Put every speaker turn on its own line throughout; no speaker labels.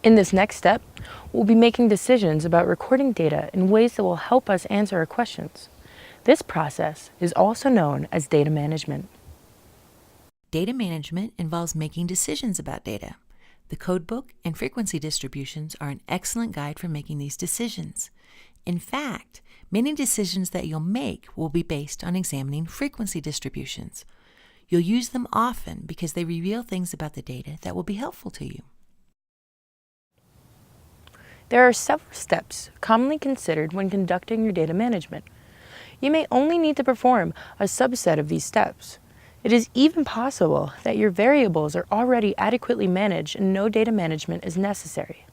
In this next step, we'll be making decisions about recording data in ways that will help us answer our questions. This process is also known as data management.
Data management involves making decisions about data. The codebook and frequency distributions are an excellent guide for making these decisions. In fact, many decisions that you'll make will be based on examining frequency distributions. You'll use them often because they reveal things about the data that will be helpful to you.
There are several steps commonly considered when conducting your data management. You may only need to perform a subset of these steps. It is even possible that your variables are already adequately managed and no data management is necessary.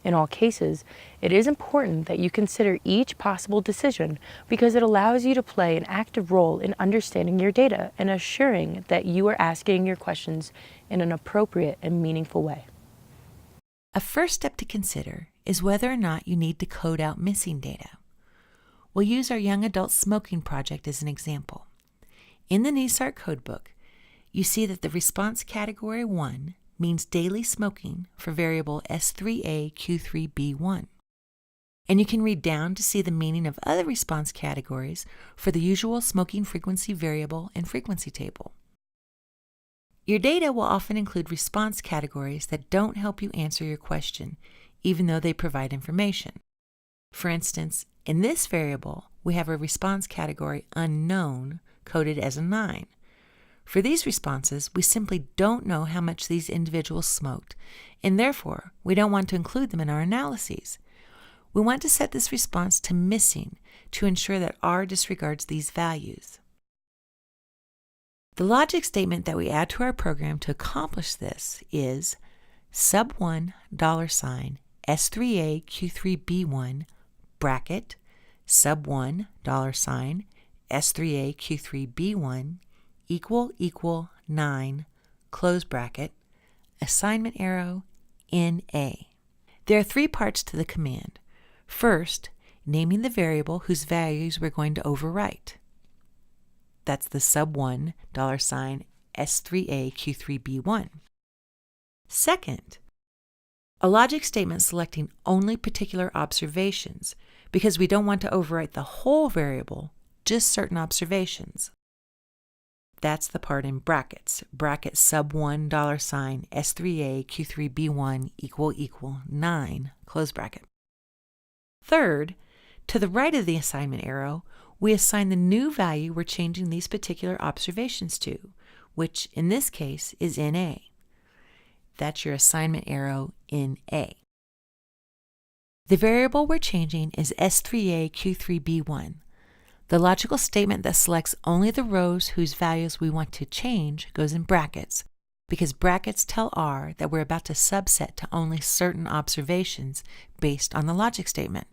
In all cases, it is important that you consider each possible decision because it allows you to play an active role in understanding your data and assuring that you are asking your questions in an appropriate and meaningful way.
A first step to consider is whether or not you need to code out missing data. We'll use our young adult smoking project as an example. In the NESARC codebook, you see that the response category 1 means daily smoking for variable S3A-Q3B1. And you can read down to see the meaning of other response categories for the usual smoking frequency variable and frequency table. Your data will often include response categories that don't help you answer your question, even though they provide information. For instance, in this variable, we have a response category unknown coded as a 9. For these responses, we simply don't know how much these individuals smoked, and therefore, we don't want to include them in our analyses. We want to set this response to missing to ensure that R disregards these values. The logic statement that we add to our program to accomplish this is sub1 $ S3A Q3B1 bracket sub1 $ S3A Q3B1 equal 9 close bracket assignment arrow NA. There are 3 parts to the command. First, naming the variable whose values we're going to overwrite. That's the sub1 $ S3A Q3B1. Second, a logic statement selecting only particular observations because we don't want to overwrite the whole variable, just certain observations. That's the part in brackets, bracket sub1 $ S3A Q3B1 equal 9 close bracket. Third, to the right of the assignment arrow, we assign the new value we're changing these particular observations to, which in this case is NA. That's your assignment arrow NA. The variable we're changing is S3A Q3B1. The logical statement that selects only the rows whose values we want to change goes in brackets, because brackets tell R that we're about to subset to only certain observations based on the logic statement.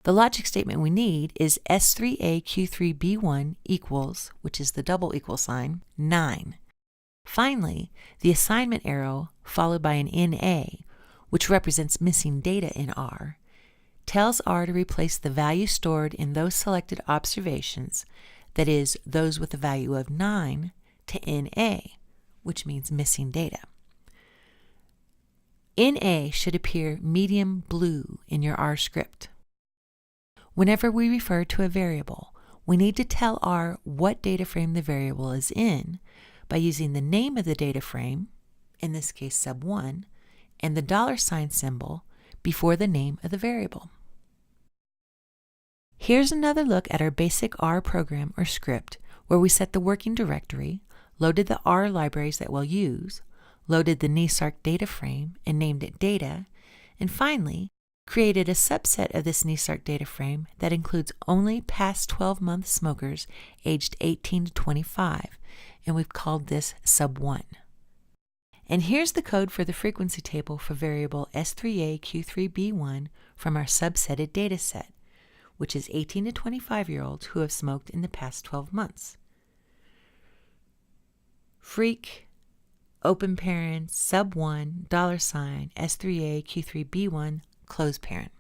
The logic statement we need is S3A Q3B1 equals, which is the double equal sign, 9. Finally, the assignment arrow, followed by an NA, which represents missing data in R, tells R to replace the value stored in those selected observations, that is, those with a value of 9, to NA, which means missing data. NA should appear medium blue in your R script. Whenever we refer to a variable, we need to tell R what data frame the variable is in by using the name of the data frame, in this case sub1, and the $ symbol before the name of the variable. Here's another look at our basic R program or script where we set the working directory, loaded the R libraries that we'll use, loaded the NESARC data frame and named it data, and finally created a subset of this NESARC data frame that includes only past 12-month smokers aged 18 to 25, and we've called this sub1. And here's the code for the frequency table for variable S3A Q3B1 from our subsetted data set, which is 18 to 25-year-olds who have smoked in the past 12 months. Freak, open parent, sub1, $ S3A Q3B1, close parent.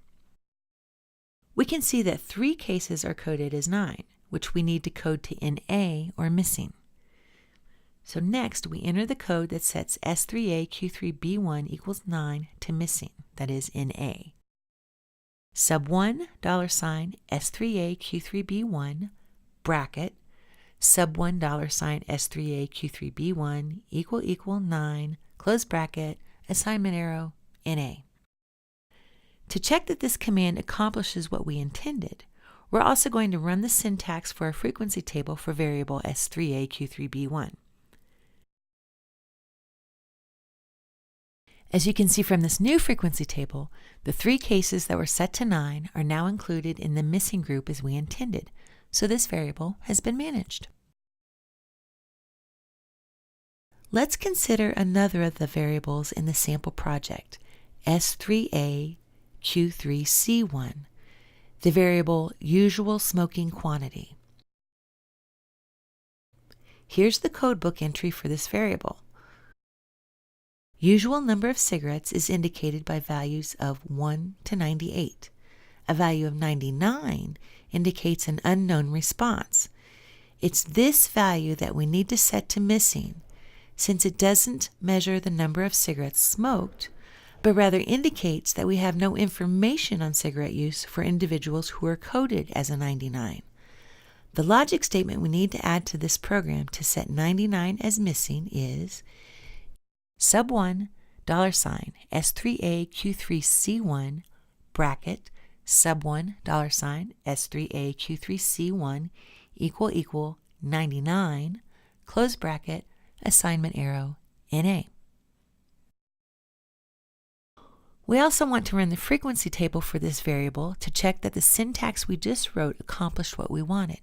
We can see that 3 cases are coded as 9, which we need to code to NA or missing. So next, we enter the code that sets S3A Q3B1 equals 9 to missing, that is in A. Sub1 $sign S3A Q3B1 bracket sub1 $sign S3A Q3B1 equal 9 close bracket assignment arrow in A. To check that this command accomplishes what we intended, we're also going to run the syntax for a frequency table for variable S3A Q3B1. As you can see from this new frequency table, the 3 cases that were set to 9 are now included in the missing group as we intended, so this variable has been managed. Let's consider another of the variables in the sample project, S3A Q3C1, the variable usual smoking quantity. Here's the codebook entry for this variable. Usual number of cigarettes is indicated by values of 1 to 98. A value of 99 indicates an unknown response. It's this value that we need to set to missing, since it doesn't measure the number of cigarettes smoked, but rather indicates that we have no information on cigarette use for individuals who are coded as a 99. The logic statement we need to add to this program to set 99 as missing is sub1 $sign S3A Q3C1 bracket sub1 $sign S3A Q3C1 equal 99 close bracket assignment arrow NA. We also want to run the frequency table for this variable to check that the syntax we just wrote accomplished what we wanted.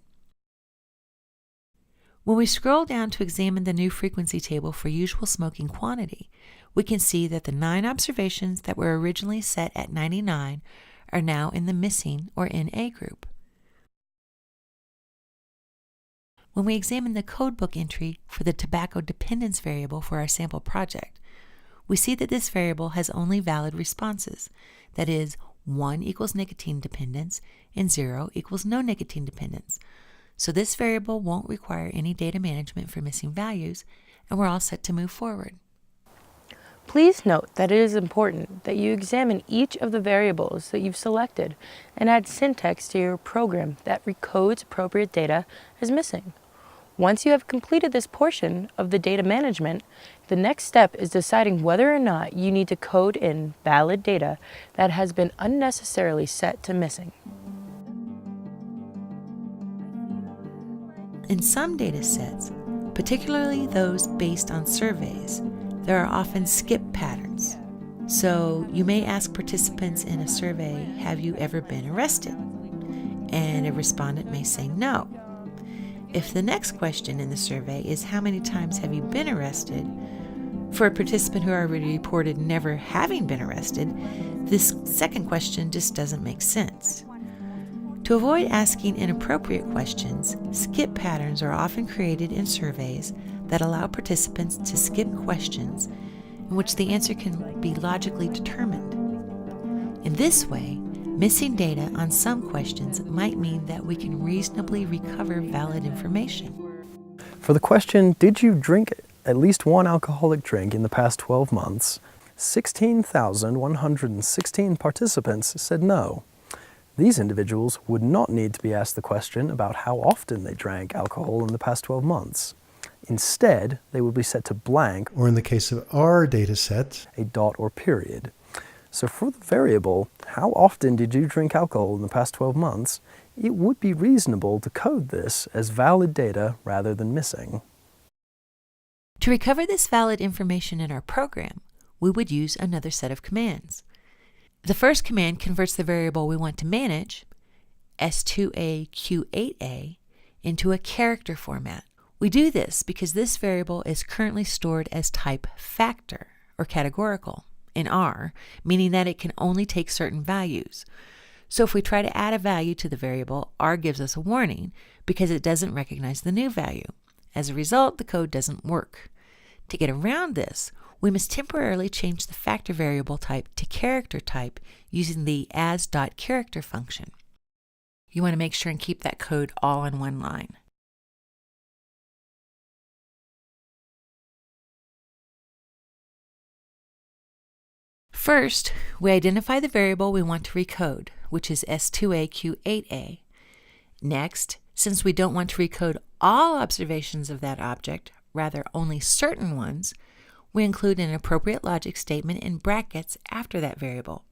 When we scroll down to examine the new frequency table for usual smoking quantity, we can see that the 9 observations that were originally set at 99 are now in the missing or NA group. When we examine the codebook entry for the tobacco dependence variable for our sample project, we see that this variable has only valid responses, that is, 1 equals nicotine dependence and 0 equals no nicotine dependence. So this variable won't require any data management for missing values, and we're all set to move forward.
Please note that it is important that you examine each of the variables that you've selected and add syntax to your program that recodes appropriate data as missing. Once you have completed this portion of the data management, the next step is deciding whether or not you need to code in valid data that has been unnecessarily set to missing.
In some data sets, particularly those based on surveys, there are often skip patterns. So you may ask participants in a survey, have you ever been arrested? And a respondent may say no. If the next question in the survey is how many times have you been arrested, for a participant who already reported never having been arrested, this second question just doesn't make sense. To avoid asking inappropriate questions, skip patterns are often created in surveys that allow participants to skip questions in which the answer can be logically determined. In this way, missing data on some questions might mean that we can reasonably recover valid information.
For the question, did you drink at least one alcoholic drink in the past 12 months, 16,116 participants said no. These individuals would not need to be asked the question about how often they drank alcohol in the past 12 months. Instead, they would be set to blank,
or in the case of our data set,
a dot or period. So for the variable, how often did you drink alcohol in the past 12 months, it would be reasonable to code this as valid data rather than missing.
To recover this valid information in our program, we would use another set of commands. The first command converts the variable we want to manage, S2A Q8A, into a character format. We do this because this variable is currently stored as type factor or categorical in R, meaning that it can only take certain values. So if we try to add a value to the variable, R gives us a warning because it doesn't recognize the new value. As a result, the code doesn't work. To get around this, we must temporarily change the factor variable type to character type using the as.character function. You want to make sure and keep that code all in one line. First, we identify the variable we want to recode, which is S2AQ8A. Next, since we don't want to recode all observations of that object, rather only certain ones, we include an appropriate logic statement in brackets after that variable.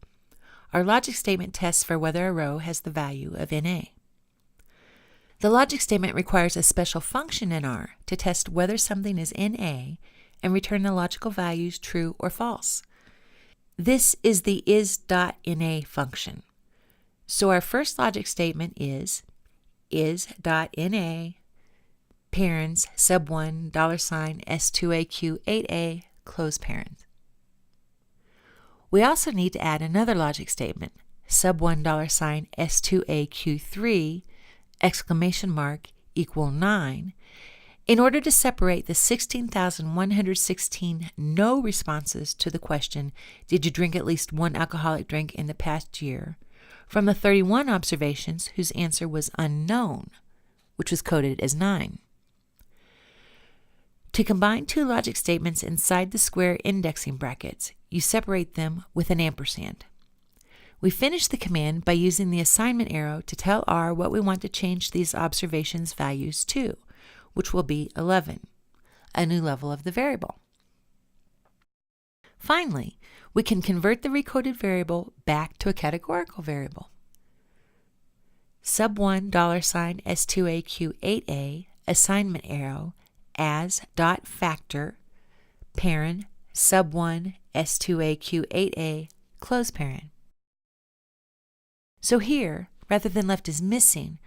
Our logic statement tests for whether a row has the value of NA. The logic statement requires a special function in R to test whether something is NA and return the logical values true or false. This is the is.na function. So our first logic statement is is.na parens sub1 $S2AQ8A close parens. We also need to add another logic statement, sub1 $S2AQ3 exclamation mark equal 9, in order to separate the 16,116 no responses to the question, did you drink at least one alcoholic drink in the past year, from the 31 observations whose answer was unknown, which was coded as 9. To combine two logic statements inside the square indexing brackets, you separate them with an ampersand. We finish the command by using the assignment arrow to tell R what we want to change these observations' values to, which will be 11, a new level of the variable. Finally, we can convert the recoded variable back to a categorical variable. Sub1 $S2AQ8A assignment arrow as dot factor paren sub1 S2AQ8A close paren. So here, rather than left as missing,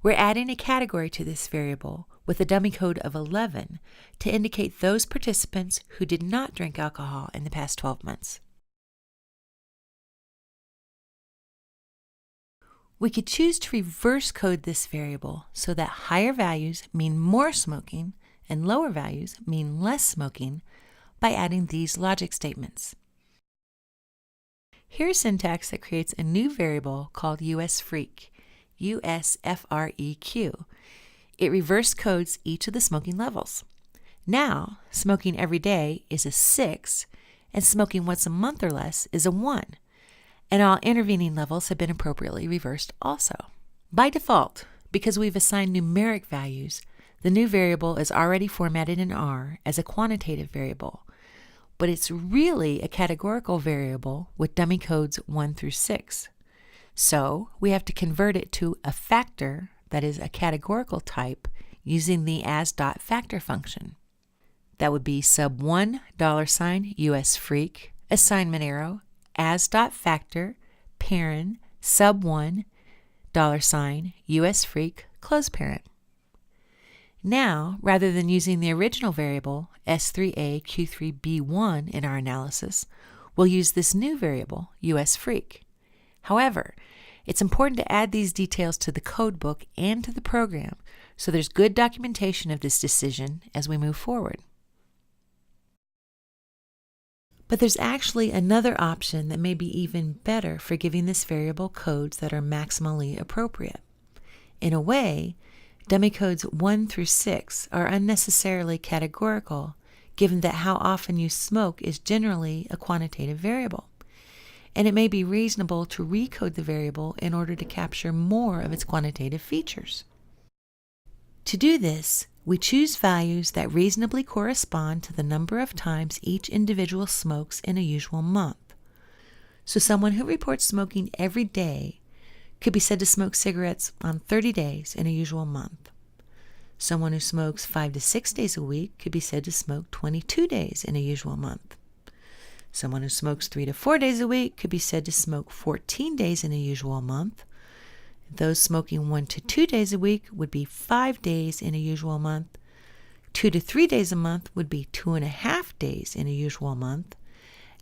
we're adding a category to this variable with a dummy code of 11 to indicate those participants who did not drink alcohol in the past 12 months. We could choose to reverse code this variable so that higher values mean more smoking and lower values mean less smoking by adding these logic statements. Here's syntax that creates a new variable called USFreq, USFREQ. It reverse codes each of the smoking levels. Now, smoking every day is a 6, and smoking once a month or less is a 1, and all intervening levels have been appropriately reversed also. By default, because we've assigned numeric values, the new variable is already formatted in R as a quantitative variable, but it's really a categorical variable with dummy codes 1 through 6. So we have to convert it to a factor that is a categorical type using the as.factor function. That would be sub1 $USFreq assignment arrow as.factor paren sub1 $USFreq close paren. Now, rather than using the original variable S3AQ3B1 in our analysis, we'll use this new variable USFreq. However, it's important to add these details to the code book and to the program so there's good documentation of this decision as we move forward. But there's actually another option that may be even better for giving this variable codes that are maximally appropriate. In a way, dummy codes 1 through 6 are unnecessarily categorical, given that how often you smoke is generally a quantitative variable, and it may be reasonable to recode the variable in order to capture more of its quantitative features. To do this, we choose values that reasonably correspond to the number of times each individual smokes in a usual month. So someone who reports smoking every day could be said to smoke cigarettes on 30 days in a usual month. Someone who smokes 5 to 6 days a week could be said to smoke 22 days in a usual month. Someone who smokes 3 to 4 days a week could be said to smoke 14 days in a usual month. Those smoking 1 to 2 days a week would be 5 days in a usual month. 2 to 3 days a month would be 2.5 days in a usual month.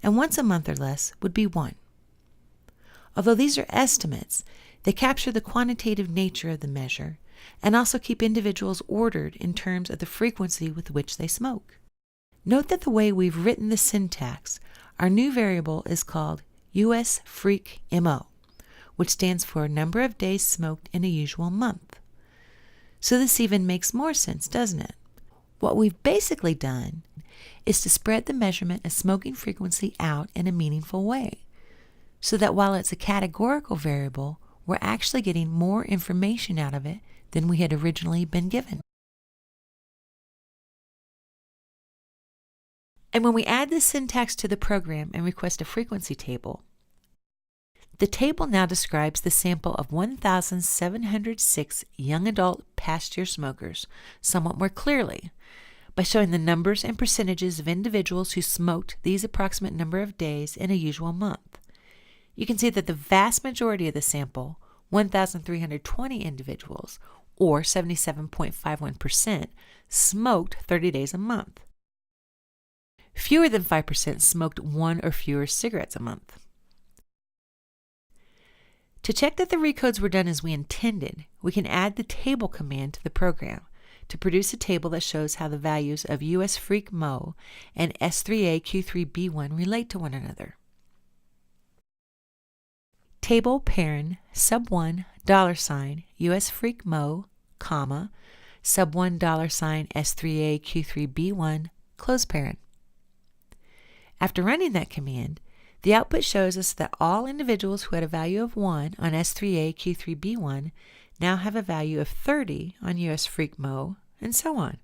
And once a month or less would be 1. Although these are estimates, they capture the quantitative nature of the measure and also keep individuals ordered in terms of the frequency with which they smoke. Note that the way we've written the syntax, our new variable is called USFreqMO, which stands for number of days smoked in a usual month. So this even makes more sense, doesn't it? What we've basically done is to spread the measurement of smoking frequency out in a meaningful way, so that while it's a categorical variable, we're actually getting more information out of it than we had originally been given. And when we add this syntax to the program and request a frequency table, the table now describes the sample of 1,706 young adult past-year smokers somewhat more clearly by showing the numbers and percentages of individuals who smoked these approximate number of days in a usual month. You can see that the vast majority of the sample, 1,320 individuals, or 77.51%, smoked 30 days a month. Fewer than 5% smoked one or fewer cigarettes a month. To check that the recodes were done as we intended, we can add the table command to the program to produce a table that shows how the values of US Freak Mo and S3A Q3B1 relate to one another. Table parent sub $1 US Freak Mo, comma, sub $1 S3A Q3B1 close parent. After running that command, the output shows us that all individuals who had a value of 1 on S3A Q3B1 now have a value of 30 on US Freak Mo, and so on.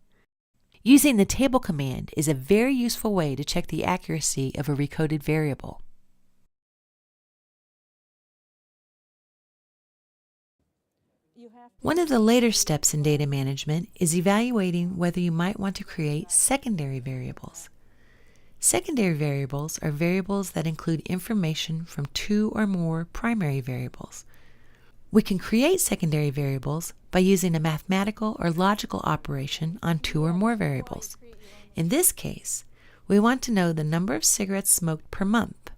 Using the table command is a very useful way to check the accuracy of a recoded variable. One of the later steps in data management is evaluating whether you might want to create secondary variables. Secondary variables are variables that include information from two or more primary variables. We can create secondary variables by using a mathematical or logical operation on two or more variables. In this case, we want to know the number of cigarettes smoked per month.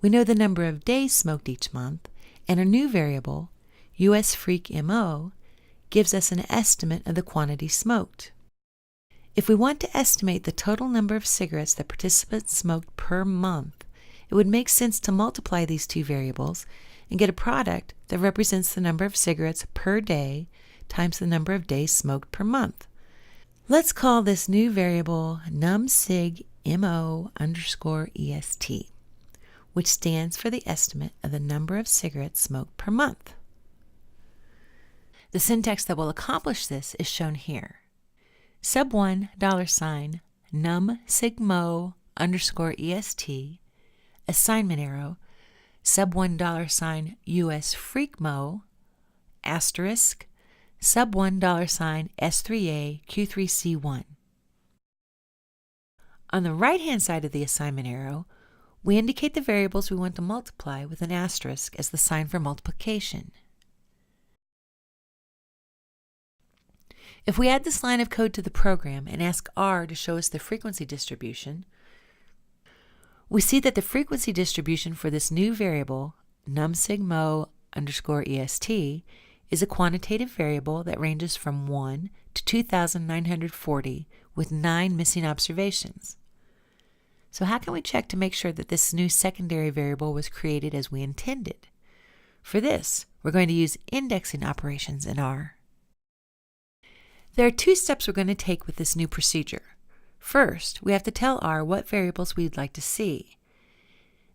We know the number of days smoked each month, and a new variable, US Freak MO, gives us an estimate of the quantity smoked. If we want to estimate the total number of cigarettes that participants smoked per month, it would make sense to multiply these two variables and get a product that represents the number of cigarettes per day times the number of days smoked per month. Let's call this new variable numsigmo_est, which stands for the estimate of the number of cigarettes smoked per month. The syntax that will accomplish this is shown here. Sub$1 numsigmo_est, assignment arrow, sub$1 US Freak Mo, asterisk, sub$1 S3A Q3C1. On the right-hand side of the assignment arrow, we indicate the variables we want to multiply with an asterisk as the sign for multiplication. If we add this line of code to the program and ask R to show us the frequency distribution, we see that the frequency distribution for this new variable, numsigmo_est, is a quantitative variable that ranges from 1 to 2,940 with 9 missing observations. So how can we check to make sure that this new secondary variable was created as we intended? For this, we're going to use indexing operations in R. There are two steps we're going to take with this new procedure. First, we have to tell R what variables we'd like to see.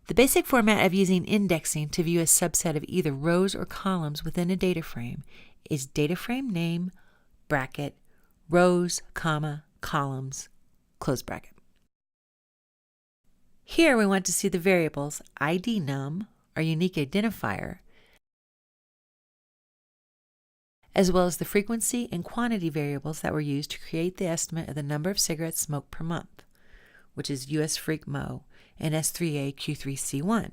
The basic format of using indexing to view a subset of either rows or columns within a data frame is data frame name, bracket, rows, comma, columns, close bracket. Here we want to see the variables ID num, our unique identifier, as well as the frequency and quantity variables that were used to create the estimate of the number of cigarettes smoked per month, which is US Freak Mo and S3A Q3C1.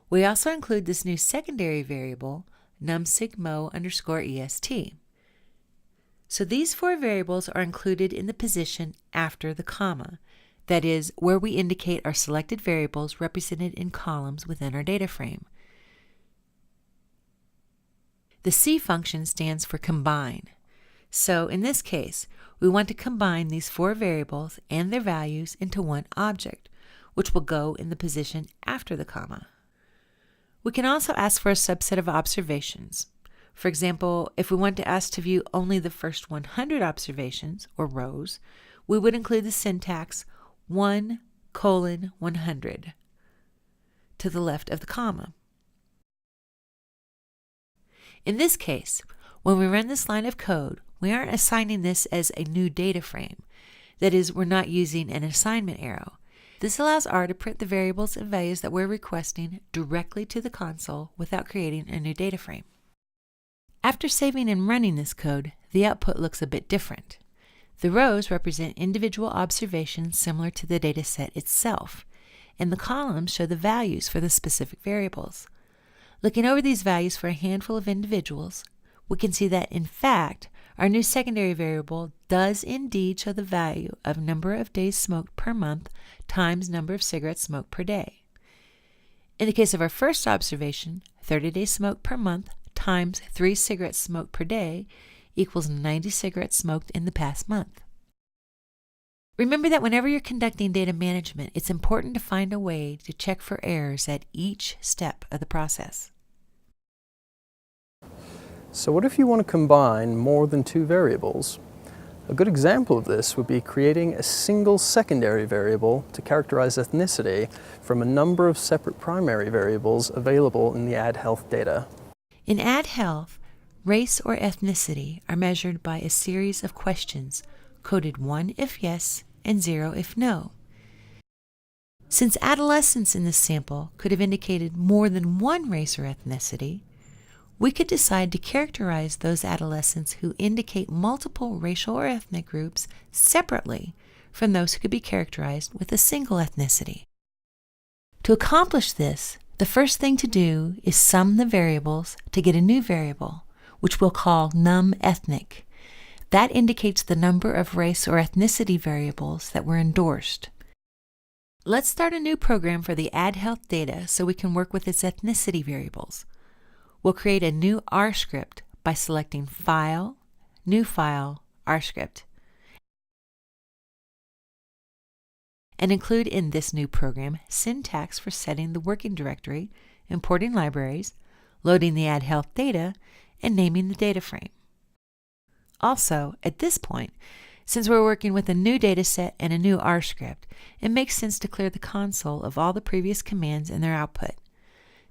We also include this new secondary variable, numsigmo_est. So these four variables are included in the position after the comma, that is, where we indicate our selected variables represented in columns within our data frame. The C function stands for combine. So in this case, we want to combine these four variables and their values into one object, which will go in the position after the comma. We can also ask for a subset of observations. For example, if we want to ask to view only the first 100 observations, or rows, we would include the syntax 1:100 to the left of the comma. In this case, when we run this line of code, we aren't assigning this as a new data frame. That is, we're not using an assignment arrow. This allows R to print the variables and values that we're requesting directly to the console without creating a new data frame. After saving and running this code, the output looks a bit different. The rows represent individual observations similar to the data set itself, and the columns show the values for the specific variables. Looking over these values for a handful of individuals, we can see that, in fact, our new secondary variable does indeed show the value of number of days smoked per month times number of cigarettes smoked per day. In the case of our first observation, 30 days smoked per month times 3 cigarettes smoked per day equals 90 cigarettes smoked in the past month. Remember that whenever you're conducting data management, it's important to find a way to check for errors at each step of the process.
So what if you want to combine more than two variables? A good example of this would be creating a single secondary variable to characterize ethnicity from a number of separate primary variables available in the Add Health data.
In Add Health, race or ethnicity are measured by a series of questions, coded 1 if yes and 0 if no. Since adolescents in this sample could have indicated more than one race or ethnicity, we could decide to characterize those adolescents who indicate multiple racial or ethnic groups separately from those who could be characterized with a single ethnicity. To accomplish this, the first thing to do is sum the variables to get a new variable, which we'll call num_ethnic. That indicates the number of race or ethnicity variables that were endorsed. Let's start a new program for the Add Health data so we can work with its ethnicity variables. We'll create a new R script by selecting File, New File, R script, and include in this new program syntax for setting the working directory, importing libraries, loading the Add Health data, and naming the data frame. Also, at this point, since we're working with a new data set and a new R script, it makes sense to clear the console of all the previous commands and their output.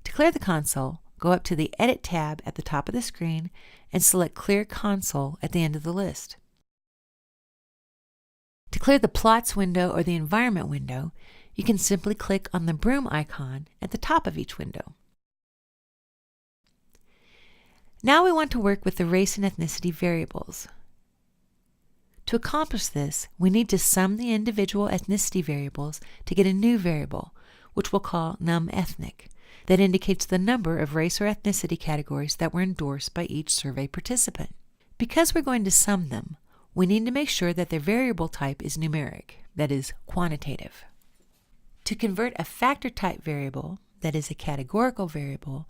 To clear the console, go up to the Edit tab at the top of the screen and select Clear Console at the end of the list. To clear the Plots window or the Environment window, you can simply click on the broom icon at the top of each window. Now we want to work with the race and ethnicity variables. To accomplish this, we need to sum the individual ethnicity variables to get a new variable, which we'll call num_ethnic, that indicates the number of race or ethnicity categories that were endorsed by each survey participant. Because we're going to sum them, we need to make sure that their variable type is numeric, that is, quantitative. To convert a factor type variable, that is a categorical variable,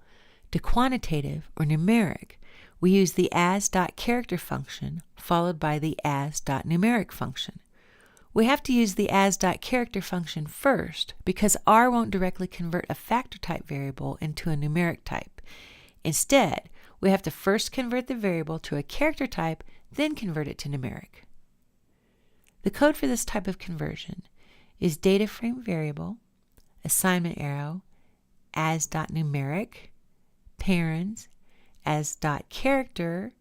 to quantitative or numeric, we use the as.character function followed by the as.numeric function. We have to use the as.character function first because R won't directly convert a factor type variable into a numeric type. Instead, we have to first convert the variable to a character type, then convert it to numeric. The code for this type of conversion is data frame variable, assignment arrow, as.numeric, parens, as.character,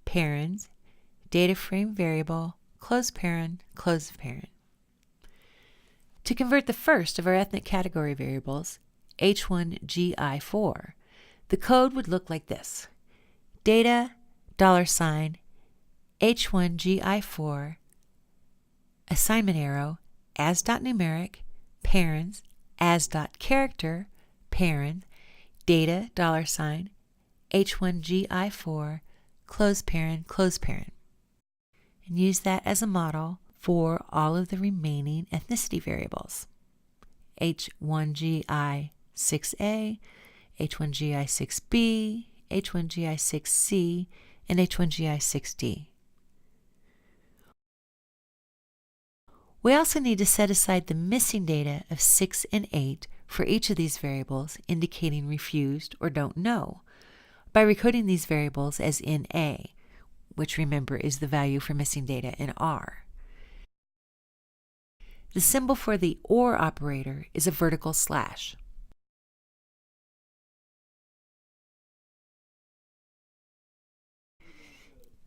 parens, data frame variable, close paren, close paren. To convert the first of our ethnic category variables, H1GI4, the code would look like this: data, $H1GI4, assignment arrow, as.numeric, parens, as.character, paren, data, $H1GI4, close paren, and use that as a model for all of the remaining ethnicity variables. H1GI6A, H1GI6B, H1GI6C, and H1GI6D. We also need to set aside the missing data of 6 and 8 for each of these variables, indicating refused or don't know, by recoding these variables as in A, which remember is the value for missing data in R. The symbol for the OR operator is a vertical slash.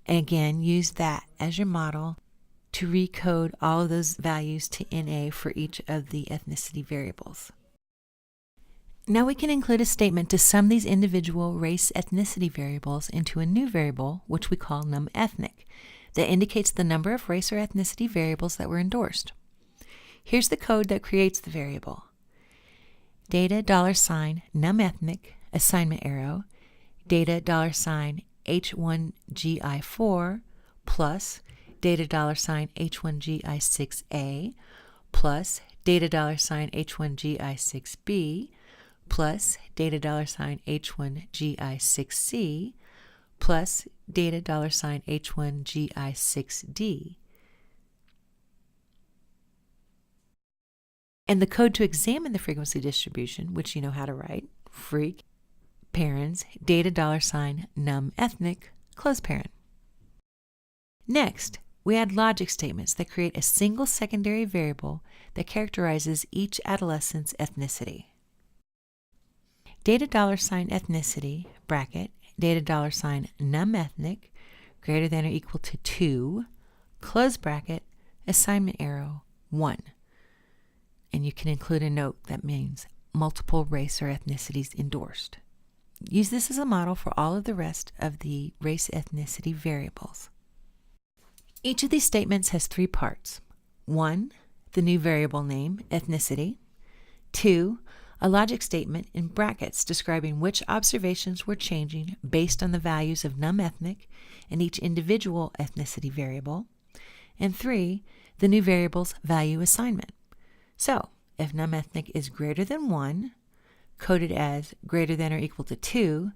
And again, use that as your model to recode all of those values to NA for each of the ethnicity variables. Now we can include a statement to sum these individual race ethnicity variables into a new variable, which we call numethnic, that indicates the number of race or ethnicity variables that were endorsed. Here's the code that creates the variable. Data $numethnic, assignment arrow, data $H1GI4 plus data $H1GI6A plus data $H1GI6B plus data $H1GI6C plus data $H1GI6D. And the code to examine the frequency distribution, which you know how to write, freq parens data $numethnic, close paren. Next, we add logic statements that create a single secondary variable that characterizes each adolescent's ethnicity. Data $ethnicity, bracket, data $numethnic, greater than or equal to 2, close bracket, assignment arrow, 1. And you can include a note that means multiple race or ethnicities endorsed. Use this as a model for all of the rest of the race ethnicity variables. Each of these statements has 3 parts. 1, the new variable name, ethnicity. 2, a logic statement in brackets describing which observations were changing based on the values of numethnic and each individual ethnicity variable. And 3, the new variable's value assignment. So, if numethnic is greater than 1, coded as greater than or equal to 2,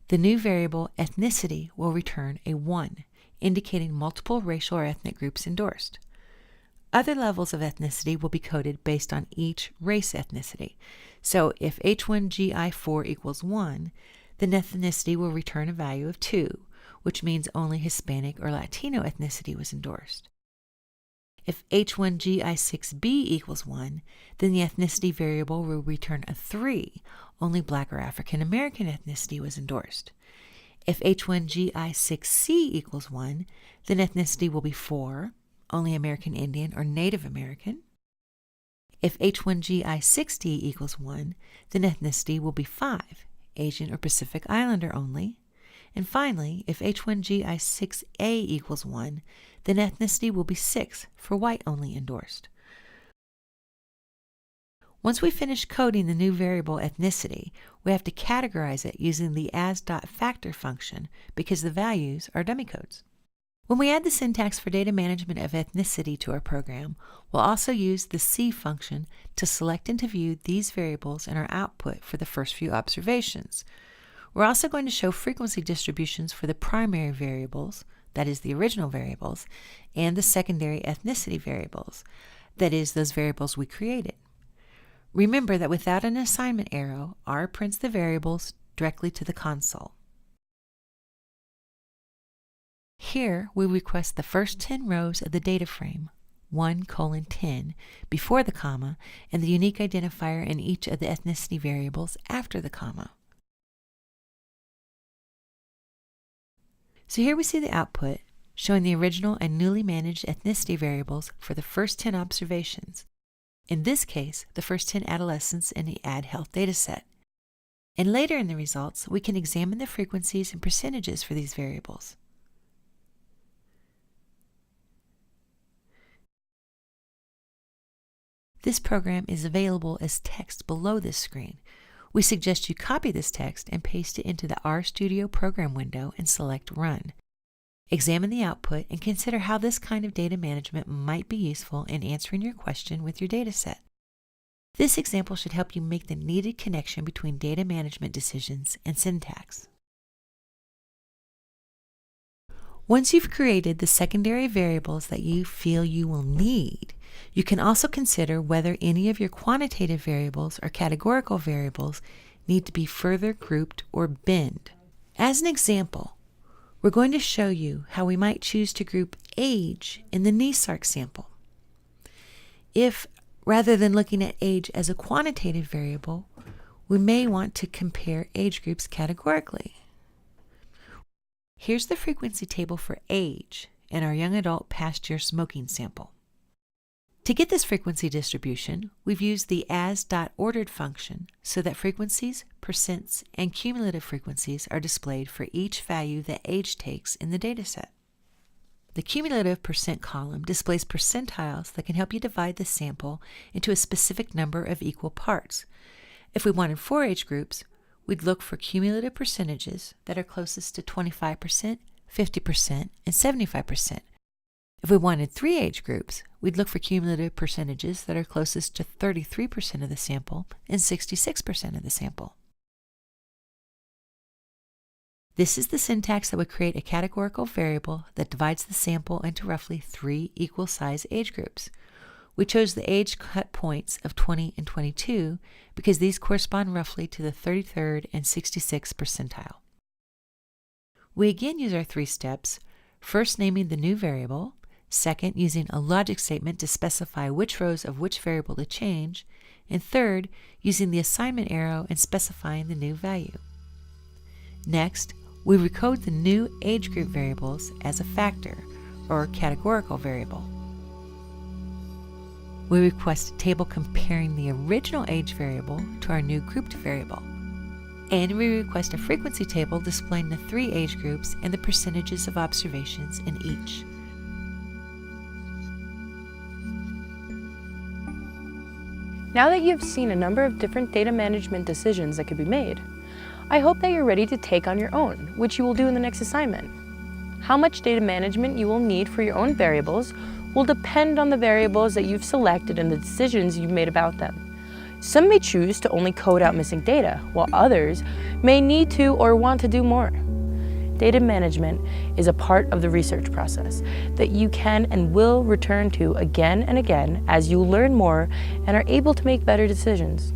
the new variable ethnicity will return a 1, indicating multiple racial or ethnic groups endorsed. Other levels of ethnicity will be coded based on each race ethnicity. So if H1GI4 equals 1, then ethnicity will return a value of 2, which means only Hispanic or Latino ethnicity was endorsed. If H1GI6B equals 1, then the ethnicity variable will return a 3, only Black or African American ethnicity was endorsed. If H1GI6C equals 1, then ethnicity will be 4, only American Indian or Native American. If H1GI6D equals 1, then ethnicity will be 5, Asian or Pacific Islander only. And finally, if H1GI6A equals 1, then ethnicity will be 6 for white only endorsed. Once we finish coding the new variable ethnicity, we have to categorize it using the as.factor function because the values are dummy codes. When we add the syntax for data management of ethnicity to our program, we'll also use the C function to select and to view these variables in our output for the first few observations. We're also going to show frequency distributions for the primary variables, that is the original variables, and the secondary ethnicity variables, that is those variables we created. Remember that without an assignment arrow, R prints the variables directly to the console. Here we request the first 10 rows of the data frame, 1:10, before the comma, and the unique identifier in each of the ethnicity variables after the comma. So here we see the output showing the original and newly managed ethnicity variables for the first 10 observations. In this case, the first 10 adolescents in the Add Health dataset. And later in the results, we can examine the frequencies and percentages for these variables. This program is available as text below this screen. We suggest you copy this text and paste it into the RStudio program window and select Run. Examine the output and consider how this kind of data management might be useful in answering your question with your dataset. This example should help you make the needed connection between data management decisions and syntax. Once you've created the secondary variables that you feel you will need, you can also consider whether any of your quantitative variables or categorical variables need to be further grouped or binned. As an example, we're going to show you how we might choose to group age in the NESARC sample. if, rather than looking at age as a quantitative variable, we may want to compare age groups categorically. Here's the frequency table for age in our young adult past year smoking sample. To get this frequency distribution, we've used the as.ordered function so that frequencies, percents, and cumulative frequencies are displayed for each value that age takes in the dataset. The cumulative percent column displays percentiles that can help you divide the sample into a specific number of equal parts. If we wanted 4 age groups, we'd look for cumulative percentages that are closest to 25%, 50%, and 75%. If we wanted 3 age groups, we'd look for cumulative percentages that are closest to 33% of the sample and 66% of the sample. This is the syntax that would create a categorical variable that divides the sample into roughly 3 equal size age groups. We chose the age cut points of 20 and 22 because these correspond roughly to the 33rd and 66th percentile. We again use our 3 steps, first naming the new variable, second using a logic statement to specify which rows of which variable to change, and third using the assignment arrow and specifying the new value. Next, we recode the new age group variables as a factor, or categorical variable. We request a table comparing the original age variable to our new grouped variable. And we request a frequency table displaying the 3 age groups and the percentages of observations in each.
Now that you've seen a number of different data management decisions that could be made, I hope that you're ready to take on your own, which you will do in the next assignment. How much data management you will need for your own variables will depend on the variables that you've selected and the decisions you've made about them. Some may choose to only code out missing data, while others may need to or want to do more. Data management is a part of the research process that you can and will return to again and again as you learn more and are able to make better decisions.